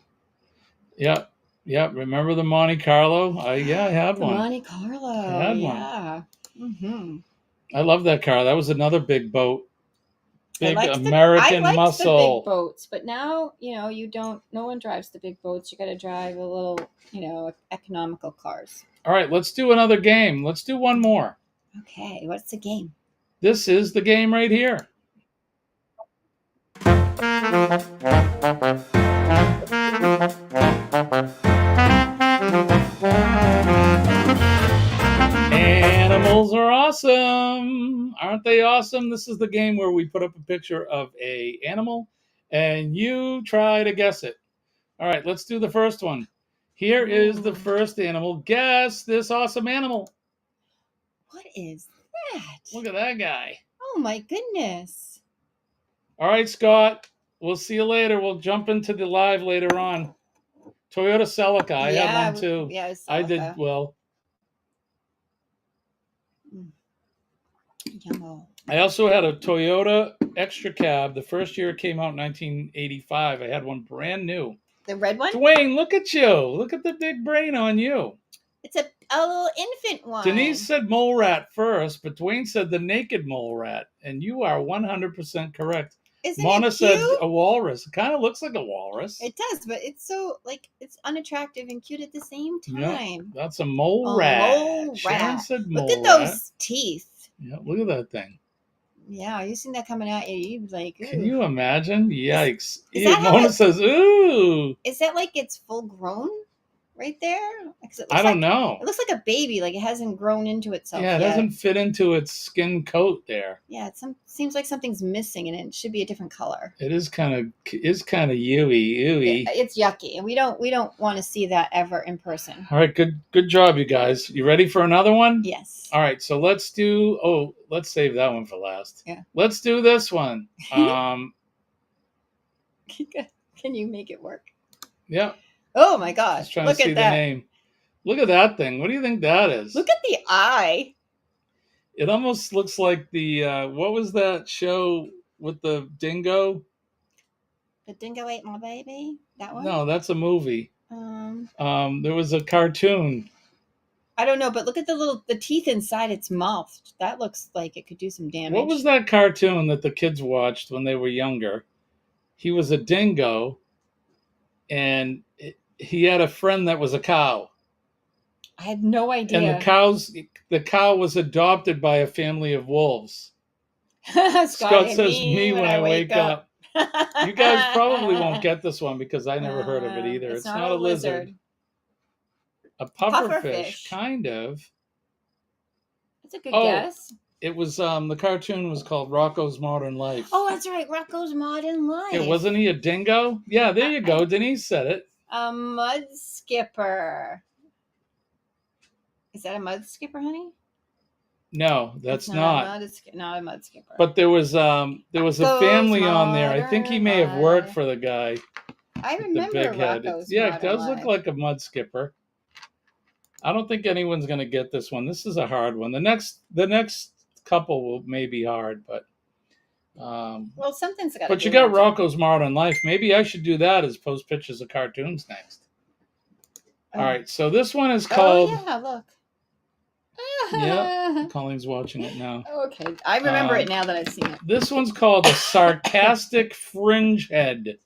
Yeah. Remember the Monte Carlo? I had one. Monte Carlo. I had one. Yeah. Mm-hmm. I love that car. That was another big boat. Big American I liked muscle. the big boats, but now no one drives the big boats. You got to drive a little, economical cars. All right, let's do another game. Let's do one more. Okay, what's the game? This is the game right here. Animals are awesome. Aren't they awesome? This is the game where we put up a picture of an animal and you try to guess it. All right, let's do the first one. Here is the first animal. Guess this awesome animal. What is that? Look at that guy. Oh my goodness. All right, Scott. We'll see you later. We'll jump into the live later on. Toyota Celica. I had one too. Yeah, I did well. Yummo. I also had a Toyota Extra Cab. The first year it came out in 1985. I had one brand new. The red one? Dwayne, look at you. Look at the big brain on you. It's a little infant one. Denise said mole rat first, but Dwayne said the naked mole rat. And you are 100% correct. Isn't Mona it cute? said a walrus. It kind of looks like a walrus. It does, but it's so it's unattractive and cute at the same time. Yeah, that's a mole rat. Mole Sharon rat. said mole Look at those teeth. Yeah, look at that thing. Yeah, you seen that coming at you? You'd be like, ooh. Can you imagine? Yikes. Mona says, ooh. Is that like it's full grown right there? I don't know. It looks like a baby, like it hasn't grown into itself yet. It doesn't fit into its skin coat there. Yeah, seems like something's missing and it should be a different color. It is kind of ooey. It's yucky, and we don't want to see that ever in person. All right, good job, you guys. You ready for another one? Yes. All right, so let's save that one for last. Yeah. Let's do this one. Can you make it work? Yeah. Oh my gosh! Just trying Look to see at that. the name. Look at that thing. What do you think that is? Look at the eye. It almost looks like the what was that show with the dingo? The dingo ate my baby. That one? No, that's a movie. There was a cartoon. I don't know, but look at the teeth inside its mouth. That looks like it could do some damage. What was that cartoon that the kids watched when they were younger? He was a dingo, and he had a friend that was a cow. I had no idea. And the cow was adopted by a family of wolves. Scott says, me when I wake up. You guys probably won't get this one because I never heard of it either. It's not a lizard. A pufferfish, kind of. That's a good guess. It was the cartoon was called Rocko's Modern Life. Oh, that's right, Rocko's Modern Life. Wasn't he a dingo? Yeah, there you go. Denise said it. A mud skipper. Is that a mud skipper, honey? No, that's It's not. not a mud skipper. But there was a family on there. I think he may have worked for the guy. I remember the big head. Rocco's Yeah, it Modern does look Life. like a mud skipper. I don't think anyone's gonna get this one. This is a hard one. The next couple may be hard, but well, something's got. But you got Rocco's Modern Life. Maybe I should do that as post pictures of cartoons next. All right, so this one is called. Oh yeah, look. Yeah, Colleen's watching it now. Okay, I remember it now that I've seen it. This one's called a sarcastic fringe head.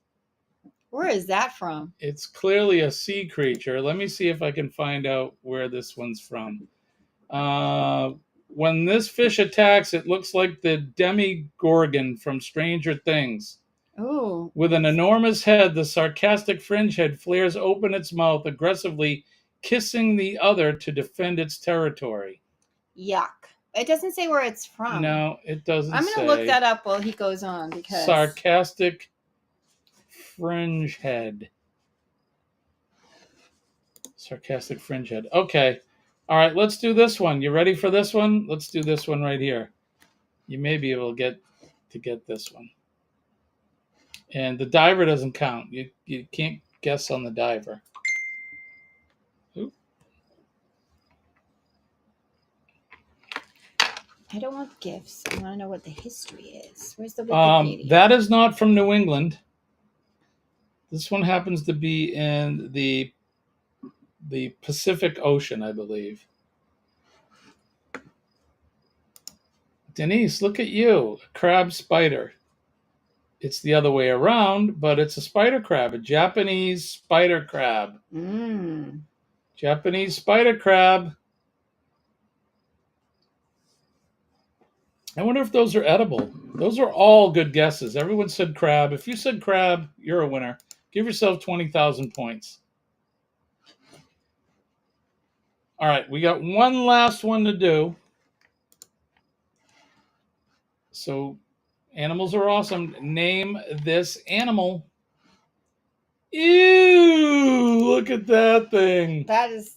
Where is that from? It's clearly a sea creature. Let me see if I can find out where this one's from. When this fish attacks, it looks like the Demogorgon from Stranger Things. Ooh. With an enormous head, the sarcastic fringe head flares open its mouth, aggressively kissing the other to defend its territory. Yuck. It doesn't say where it's from. No, it doesn't say. I'm going to look that up while he goes on because... Sarcastic fringe head. Sarcastic fringe head. Okay. All right, let's do this one. You ready for this one? Let's do this one right here. You may be able to get this one. And the diver doesn't count. You can't guess on the diver. Oop. I don't want gifts. I want to know what the history is. Where's the Wikipedia? That is not from New England. This one happens to be in the Pacific Ocean, I believe. Denise, look at you. A crab spider. It's the other way around, but it's a spider crab, a Japanese spider crab. Japanese spider crab. I wonder if those are edible. Those are all good guesses. Everyone said crab. If you said crab, you're a winner. Give yourself 20,000 points. All right, we got one last one to do. So, animals are awesome. Name this animal. Ew! Look at that thing. That is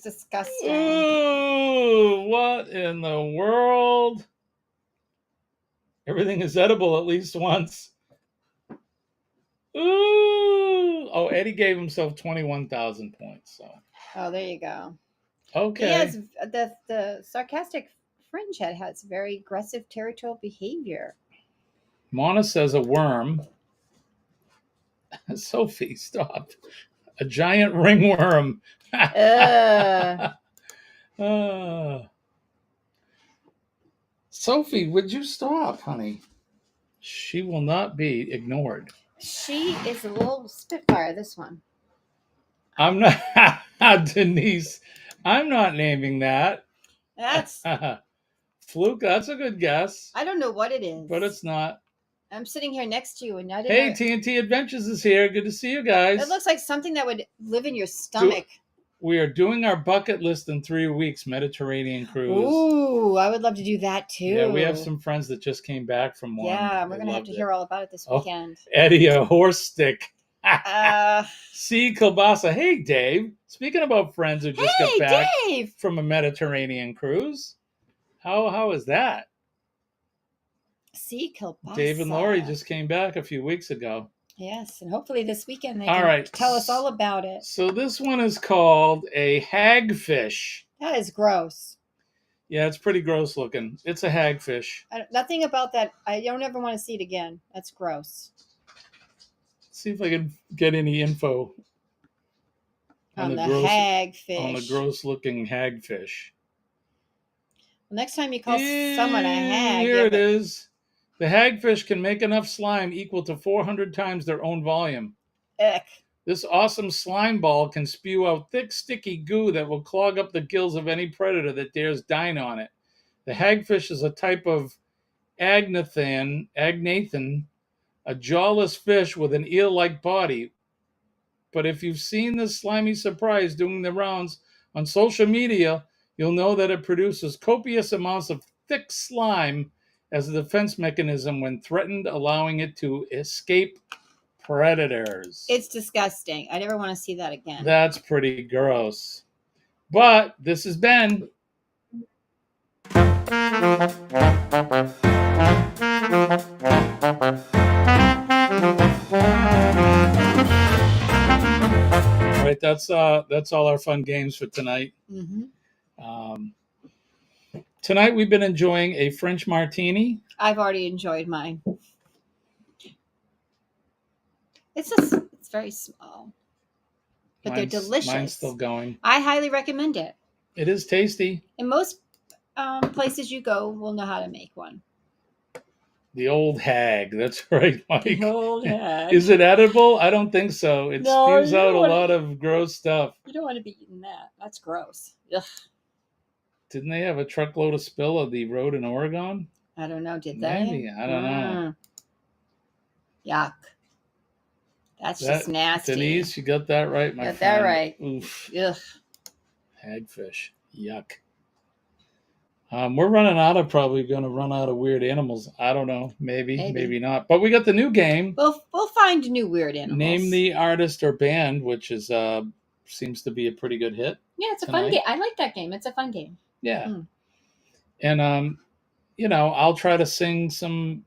disgusting. Ooh! What in the world? Everything is edible at least once. Ooh! Oh, Eddie gave himself 21,000 points. So. Oh, there you go. Okay. He has the sarcastic fringe head has very aggressive territorial behavior. Mona says a worm. Sophie, stop. A giant ringworm. Sophie, would you stop, honey? She will not be ignored. She is a little spitfire, this one. I'm not, Denise. I'm not naming that. That's Fluke. That's a good guess. I don't know what it is, but it's not. I'm sitting here next to you, and I didn't. Hey, TNT Adventures is here. Good to see you guys. It looks like something that would live in your stomach. We are doing our bucket list in 3 weeks. Mediterranean cruise. Ooh, I would love to do that too. Yeah, we have some friends that just came back from one. Yeah, we're gonna have to hear all about it this weekend. Eddie, a horse stick. See kielbasa. Hey, Dave. Speaking about friends who just got back from a Mediterranean cruise, how is that? See kielbasa. Dave and Lori just came back a few weeks ago. Yes, and hopefully this weekend they can tell us all about it. So this one is called a hagfish. That is gross. Yeah, it's pretty gross looking. It's a hagfish. Nothing about that. I don't ever want to see it again. That's gross. See if I can get any info on the hagfish. On the gross-looking hagfish. Well, next time you call someone a hag. Here it is. The hagfish can make enough slime equal to 400 times their own volume. Ick. This awesome slime ball can spew out thick, sticky goo that will clog up the gills of any predator that dares dine on it. The hagfish is a type of agnathan, a jawless fish with an eel-like body. But if you've seen this slimy surprise doing the rounds on social media, you'll know that it produces copious amounts of thick slime as a defense mechanism when threatened, allowing it to escape predators. It's disgusting. I never want to see that again. That's pretty gross. But this has been All right, that's all our fun games for tonight. Tonight we've been enjoying a French martini. I've already enjoyed mine. It's very small, but they're delicious. Mine's still going. I highly recommend it. It is tasty. In most places you go, will know how to make one. The old hag. That's right, Mike. The old hag. Is it edible? I don't think so. It No, spews you out don't a wanna- lot of gross stuff. You don't want to be eating that. That's gross. Ugh. Didn't they have a truckload of spill of the road in Oregon? I don't know. Did they? Maybe. I don't know. Yuck. That's just nasty. Denise, you got that right, my Got friend. that right. Oof. Ugh. Hagfish. Yuck. We're running out of weird animals. I don't know. Maybe not. But we got the new game. We'll find new weird animals. Name the artist or band, which is seems to be a pretty good hit. Yeah, it's a fun game. I like that game. It's a fun game. Yeah. And I'll try to sing some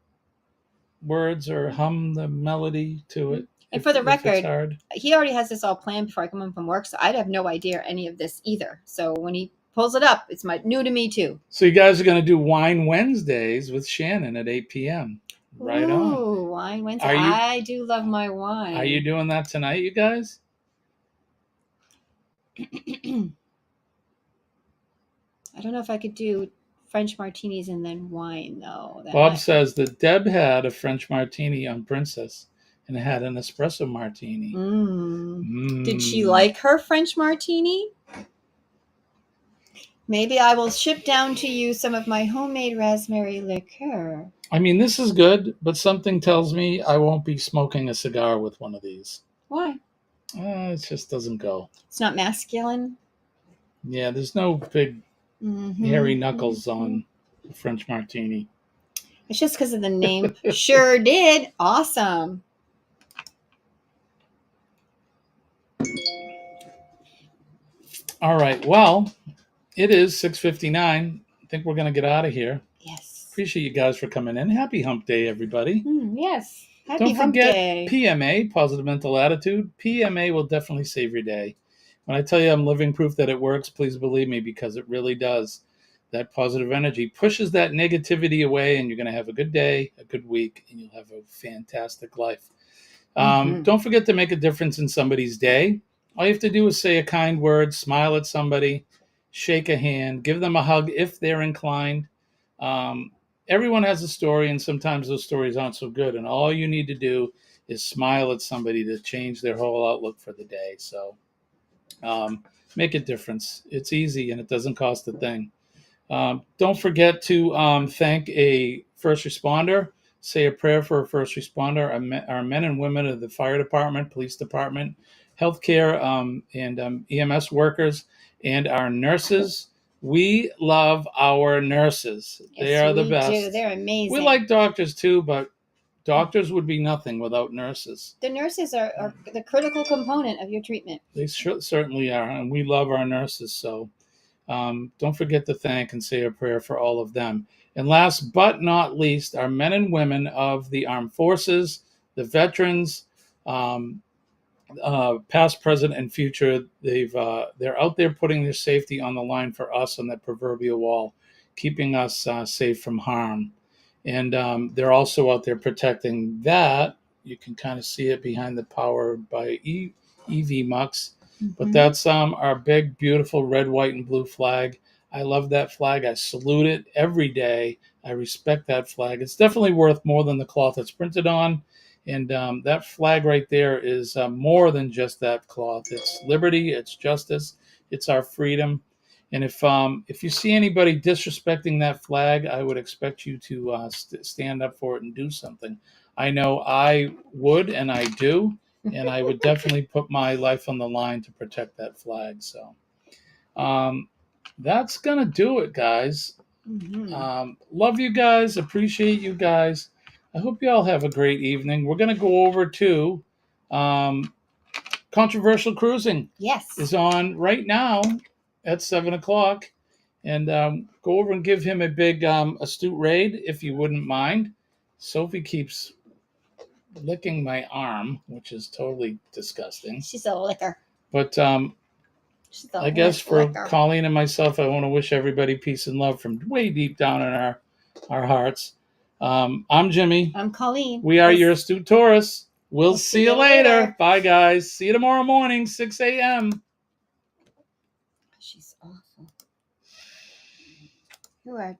words or hum the melody to it. And for the it's record, hard. he already has this all planned before I come home from work, so I'd have no idea any of this either. So when he pulls it up, it's new to me too. So you guys are going to do Wine Wednesdays with Shannon at 8 p.m. Right on. Ooh, Wine Wednesday. I do love my wine. Are you doing that tonight, you guys? I don't know if I could do French martinis and then wine, though. Bob says that Deb had a French martini on Princess and had an espresso martini. Did she like her French martini? Maybe I will ship down to you some of my homemade raspberry liqueur. I mean, this is good, but something tells me I won't be smoking a cigar with one of these. Why? It just doesn't go. It's not masculine? Yeah, there's no big hairy knuckles on the French martini. It's just because of the name. Sure did. Awesome. All right. Well, it is 6:59. I think we're going to get out of here. Yes. Appreciate you guys for coming in. Happy Hump Day, everybody. Yes. Happy Don't Hump forget Day. PMA, Positive Mental Attitude. PMA will definitely save your day. When I tell you I'm living proof that it works, please believe me, because it really does. That positive energy pushes that negativity away, and you're going to have a good day, a good week, and you'll have a fantastic life. Don't forget to make a difference in somebody's day. All you have to do is say a kind word, smile at somebody, shake a hand, give them a hug if they're inclined. Everyone has a story, and sometimes those stories aren't so good. And all you need to do is smile at somebody to change their whole outlook for the day. So make a difference. It's easy, and it doesn't cost a thing. Don't forget to thank a first responder. Say a prayer for a first responder. Our men and women of the fire department, police department, healthcare, and EMS workers, and our nurses. We love our nurses. Yes, they are the we best. do. They're amazing. We like doctors too, but doctors would be nothing without nurses. The nurses are the critical component of your treatment. They certainly are, and we love our nurses. So don't forget to thank and say a prayer for all of them. And last but not least, our men and women of the armed forces, the veterans, past, present, and future. They're out there putting their safety on the line for us on that proverbial wall, keeping us safe from harm. And they're also out there protecting that. You can kind of see it behind the power by EV Mux. But that's our big, beautiful red, white, and blue flag. I love that flag. I salute it every day. I respect that flag. It's definitely worth more than the cloth it's printed on. And that flag right there is more than just that cloth. It's liberty. It's justice. It's our freedom. And if you see anybody disrespecting that flag, I would expect you to stand up for it and do something. I know I would, and I do. And I would definitely put my life on the line to protect that flag. So that's going to do it, guys. Love you guys. Appreciate you guys. I hope you all have a great evening. We're going to go over to Controversial Cruising. Yes. Is on right now at 7 o'clock. and go over and give him a big astute raid if you wouldn't mind. Sophie keeps licking my arm, which is totally disgusting. She's a licker. But She's a I guess for licker. Colleen and myself, I want to wish everybody peace and love from way deep down in our hearts. I'm Jimmy. I'm Colleen. We are your astute tourists. We'll see you later. Bye, guys. See you tomorrow morning, 6 a.m. She's awful. You are